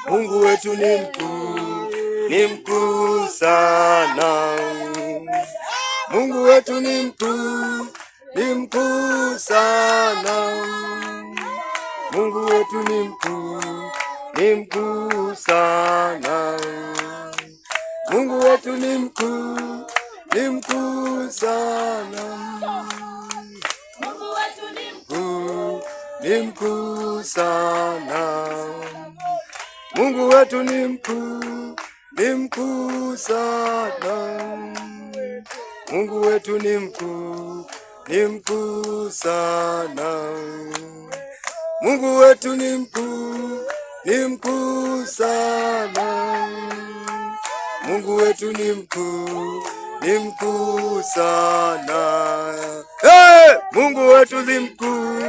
Mungu wetu ni mkuu, ni mkuu sana. Mungu wetu ni mkuu, ni mkuu sana. Mungu wetu ni mkuu, ni mkuu sana. Mungu wetu ni mkuu, ni mkuu sana. Mungu wetu ni mkuu, ni mkuu sana. Mungu wetu ni mkuu, ni mkuu sana. Mungu wetu ni mkuu, ni mkuu sana. Mungu wetu ni mkuu, ni mkuu sana. Mungu wetu ni mkuu, ni mkuu sana. Hey! Mungu wetu ni mkuu,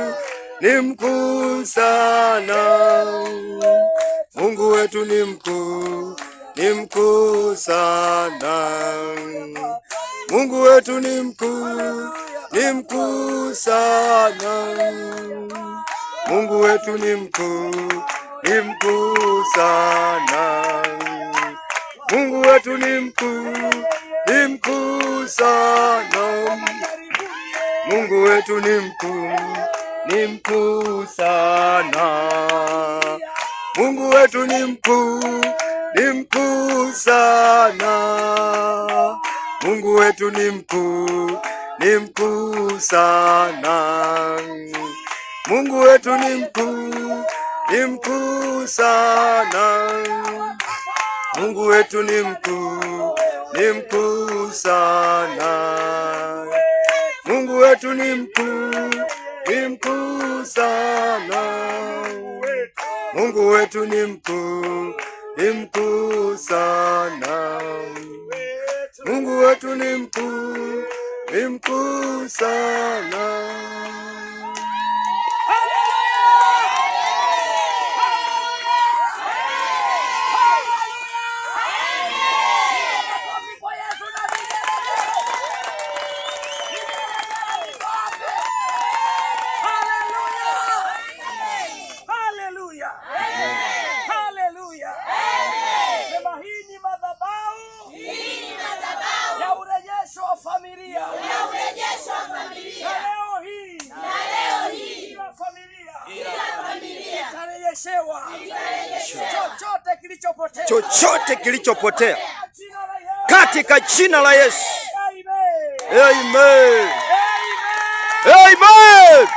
ni mkuu sana. Mungu wetu ni mkuu, ni mkuu sana. Mungu wetu ni mkuu, ni mkuu sana. Mungu wetu ni mkuu, ni mkuu sana. Mungu wetu ni mkuu, ni mkuu sana. Mungu wetu ni mkuu, ni mkuu sana. Mungu wetu ni mkuu, ni mkuu sana. Mungu wetu ni mkuu, ni mkuu sana. Mungu wetu ni mkuu, ni mkuu sana. Mungu wetu ni mkuu, ni mkuu sana. Mungu wetu ni mkuu, ni mkuu sana. Mungu wetu ni mkuu, ni mkuu sana. Mungu wetu ni mkuu, ni mkuu sana. Chochote kilichopotea katika jina la Yesu. Amen. Amen.